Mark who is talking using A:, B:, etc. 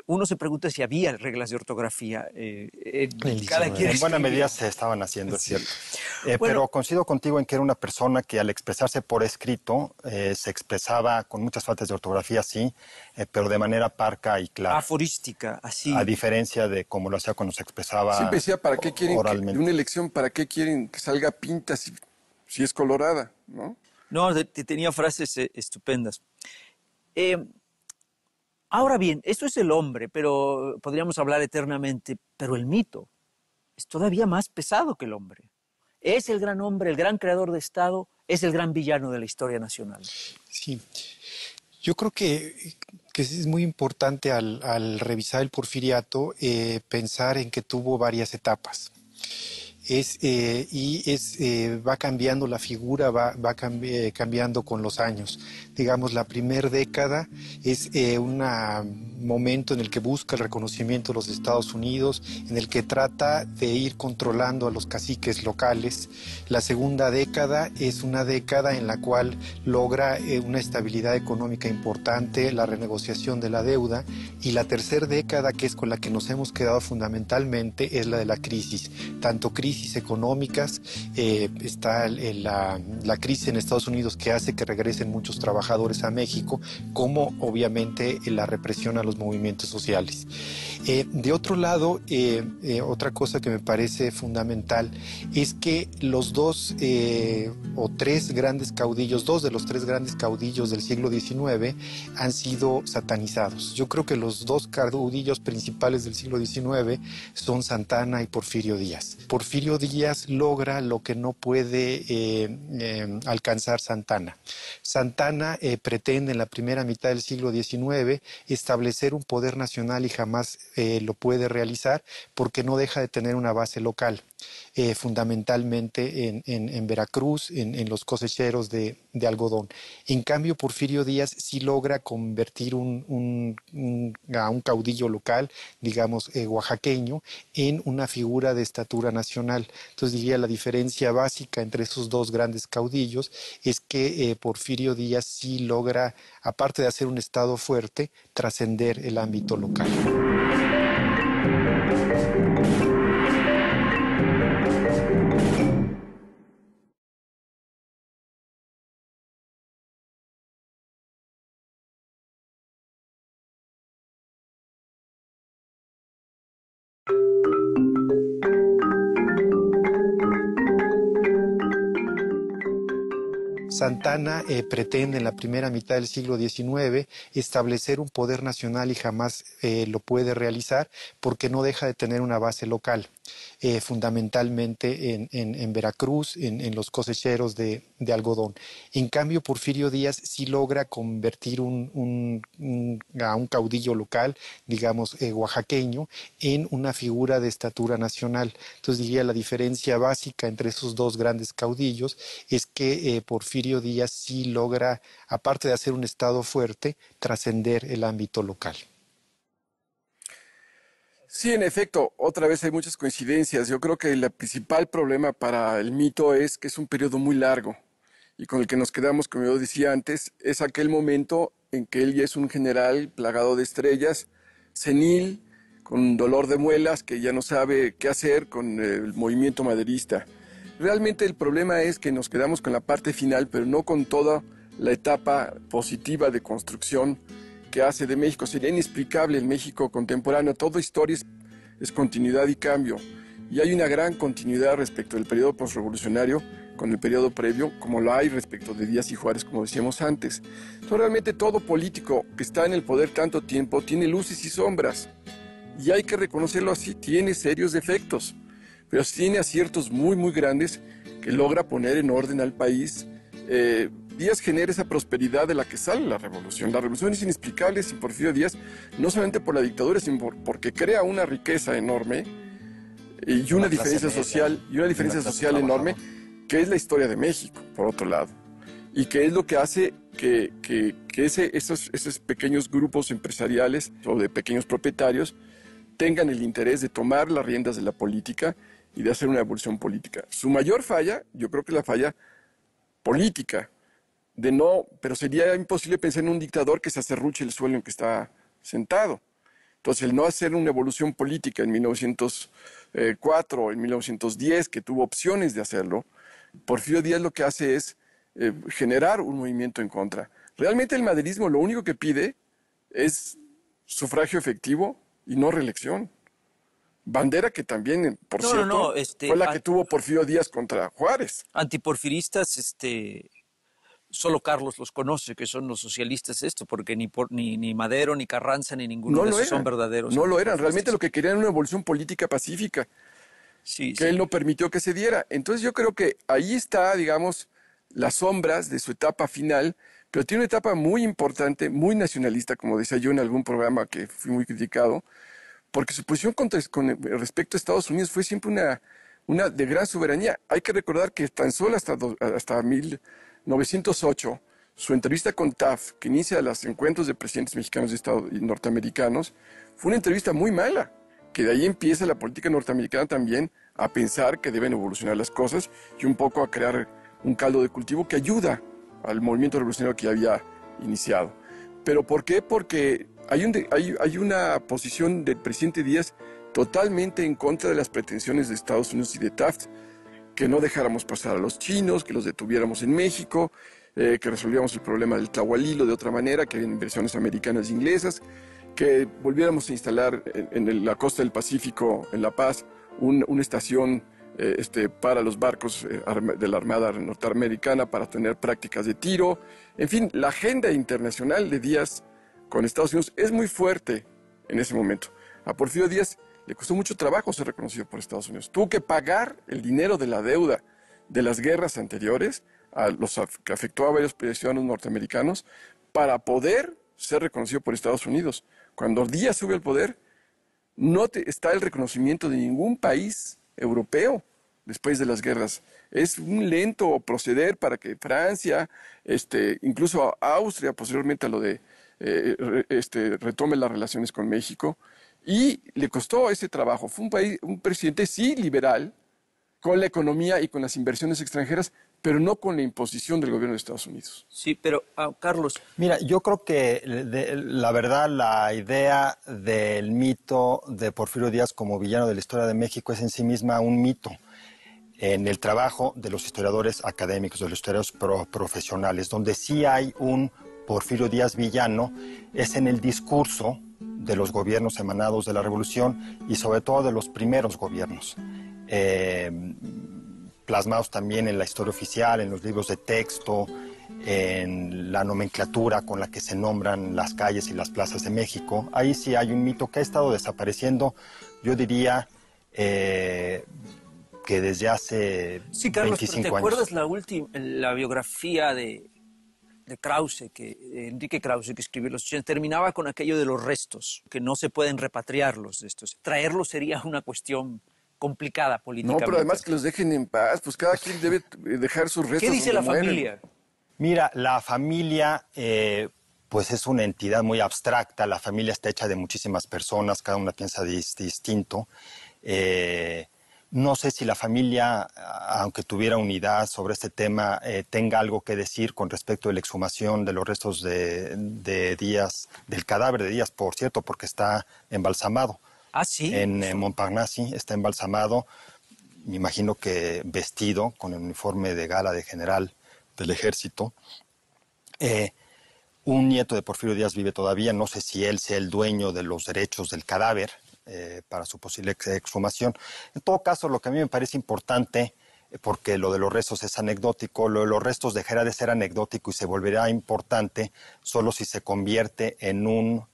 A: uno se pregunta si había reglas de ortografía. Cada quien
B: En buena
A: escribía.
B: medida se estaban haciendo, es
A: Sí.
B: cierto.
A: Bueno,
B: Pero coincido contigo en que era una persona que al expresarse por escrito se expresaba con muchas faltas de ortografía, sí, pero de manera parca y clara,
A: aforística,
B: a
A: así.
B: diferencia de cómo lo hacía cuando se
C: Siempre
B: expresaba
C: decía, ¿para qué quieren que, de
B: oralmente.
C: una elección, para qué quieren que salga pinta si es colorada, ¿no?
A: No, tenía frases estupendas. Eh, Ahora bien, esto es el hombre, pero podríamos hablar eternamente, pero el mito es todavía más pesado que el hombre. Es el gran hombre, el gran creador de Estado, es el gran villano de la historia nacional.
D: Sí, yo creo que es muy importante al revisar el Porfiriato pensar en que tuvo varias etapas. Va cambiando la figura, va cambiando con los años. Digamos, la primera década es un momento en el que busca el reconocimiento de los Estados Unidos, en el que trata de ir controlando a los caciques locales. La segunda década es una década en la cual logra una estabilidad económica importante, la renegociación de la deuda, y la tercera década, que es con la que nos hemos quedado fundamentalmente, es la de la crisis, tanto crisis económicas, está la crisis en Estados Unidos que hace que regresen muchos trabajadores a México, como obviamente la represión a los movimientos sociales. De otro lado, otra cosa que me parece fundamental es que los dos o tres grandes caudillos, dos de los tres grandes caudillos del siglo XIX han sido satanizados. Yo creo que los dos caudillos principales del siglo XIX son Santana y Porfirio Díaz. Porfirio Díaz logra lo que no puede alcanzar Santana. Santana pretende en la primera mitad del siglo XIX establecer un poder nacional y jamás lo puede realizar porque no deja de tener una base local. Fundamentalmente en Veracruz, en los cosecheros de algodón. En cambio, Porfirio Díaz sí logra convertir a un caudillo local, digamos oaxaqueño, en una figura de estatura nacional. Entonces diría la diferencia básica entre esos dos grandes caudillos es que Porfirio Díaz sí logra, aparte de hacer un estado fuerte, trascender el ámbito local. Santana pretende en la primera mitad del siglo XIX establecer un poder nacional y jamás lo puede realizar porque no deja de tener una base local, fundamentalmente en Veracruz, en los cosecheros de algodón. En cambio, Porfirio Díaz sí logra convertir a un caudillo local, digamos oaxaqueño, en una figura de estatura nacional. Entonces diría la diferencia básica entre esos dos grandes caudillos es que Porfirio Díaz sí logra, aparte de hacer un estado fuerte, trascender el ámbito local.
C: Sí, en efecto, otra vez hay muchas coincidencias. Yo creo que el principal problema para el mito es que es un periodo muy largo y con el que nos quedamos, como yo decía antes, es aquel momento en que él ya es un general plagado de estrellas, senil, con dolor de muelas, que ya no sabe qué hacer con el movimiento maderista. Realmente el problema es que nos quedamos con la parte final, pero no con toda la etapa positiva de construcción que hace de México. Sería inexplicable el México contemporáneo. Toda historia es continuidad y cambio. Y hay una gran continuidad respecto del periodo postrevolucionario con el periodo previo, como lo hay respecto de Díaz y Juárez, como decíamos antes. Entonces, realmente todo político que está en el poder tanto tiempo tiene luces y sombras. Y hay que reconocerlo así, tiene serios defectos, pero tiene aciertos muy, muy grandes que logra poner en orden al país. Díaz genera esa prosperidad de la que sale la revolución. La revolución es inexplicable sin Porfirio Díaz, no solamente por la dictadura, sino porque crea una riqueza enorme y una diferencia social, enorme, que es la historia de México, por otro lado. Y que es lo que hace que esos pequeños grupos empresariales o de pequeños propietarios tengan el interés de tomar las riendas de la política y de hacer una evolución política. Su mayor falla, yo creo que es la falla política, pero sería imposible pensar en un dictador que se acerruche el suelo en que está sentado. Entonces, el no hacer una evolución política en 1904 o en 1910, que tuvo opciones de hacerlo, Porfirio Díaz lo que hace es generar un movimiento en contra. Realmente el maderismo lo único que pide es sufragio efectivo y no reelección. Bandera que también, por cierto, fue la que tuvo Porfirio Díaz contra Juárez.
A: Antiporfiristas, solo Carlos los conoce, que son los socialistas porque ni Madero, ni Carranza, ni ninguno de esos son verdaderos.
C: No lo eran, realmente lo que querían era una evolución política pacífica, que él no permitió que se diera. Entonces yo creo que ahí está, digamos, las sombras de su etapa final, pero tiene una etapa muy importante, muy nacionalista, como decía yo en algún programa que fui muy criticado, porque su posición con respecto a Estados Unidos fue siempre una de gran soberanía. Hay que recordar que tan solo hasta 1908, su entrevista con Taft, que inicia los encuentros de presidentes mexicanos y norteamericanos, fue una entrevista muy mala, que de ahí empieza la política norteamericana también a pensar que deben evolucionar las cosas y un poco a crear un caldo de cultivo que ayuda al movimiento revolucionario que ya había iniciado. ¿Pero por qué? Porque hay una posición del presidente Díaz totalmente en contra de las pretensiones de Estados Unidos y de Taft, que no dejáramos pasar a los chinos, que los detuviéramos en México, que resolviéramos el problema del Tlahualilo de otra manera, que había inversiones americanas e inglesas, que volviéramos a instalar en la costa del Pacífico, en La Paz, una estación para los barcos de la Armada norteamericana para tener prácticas de tiro. En fin, la agenda internacional de Díaz con Estados Unidos es muy fuerte en ese momento. A Porfirio Díaz le costó mucho trabajo ser reconocido por Estados Unidos. Tuvo que pagar el dinero de la deuda de las guerras anteriores, que afectó a varios ciudadanos norteamericanos, para poder ser reconocido por Estados Unidos. Cuando Díaz sube al poder, no está el reconocimiento de ningún país europeo después de las guerras. Es un lento proceder para que Francia, incluso Austria, posteriormente a lo de retome las relaciones con México, y le costó ese trabajo. Fue un presidente, sí, liberal, con la economía y con las inversiones extranjeras, pero no con la imposición del gobierno de Estados Unidos.
A: Sí, pero Carlos.
B: Mira, yo creo que la verdad, la idea del mito de Porfirio Díaz como villano de la historia de México es en sí misma un mito. En el trabajo de los historiadores académicos, de los historiadores profesionales, donde sí hay un Porfirio Díaz villano, es en el discurso de los gobiernos emanados de la Revolución y sobre todo de los primeros gobiernos. Plasmados también en la historia oficial, en los libros de texto, en la nomenclatura con la que se nombran las calles y las plazas de México. Ahí sí hay un mito que ha estado desapareciendo, yo diría que desde hace
A: sí, Carlos,
B: 25
A: ¿te
B: años.
A: acuerdas la biografía de Krause, Enrique Krause, que escribió los 80, terminaba con aquello de los restos, que no se pueden repatriarlos de estos? Traerlos sería una cuestión complicada políticamente.
C: No, pero además que los dejen en paz, pues cada quien debe dejar sus restos.
A: ¿Qué dice la familia?
B: Mira, la familia pues es una entidad muy abstracta, la familia está hecha de muchísimas personas, cada una piensa distinto. No sé si la familia, aunque tuviera unidad sobre este tema, tenga algo que decir con respecto a la exhumación de los restos de Díaz, del cadáver de Díaz, por cierto, porque está embalsamado.
A: Ah, sí.
B: En Montparnasse está embalsamado, me imagino que vestido con el uniforme de gala de general del ejército. Un nieto de Porfirio Díaz vive todavía, no sé si él sea el dueño de los derechos del cadáver para su posible exhumación. En todo caso, lo que a mí me parece importante, porque lo de los restos es anecdótico, lo de los restos dejará de ser anecdótico y se volverá importante solo si se convierte en un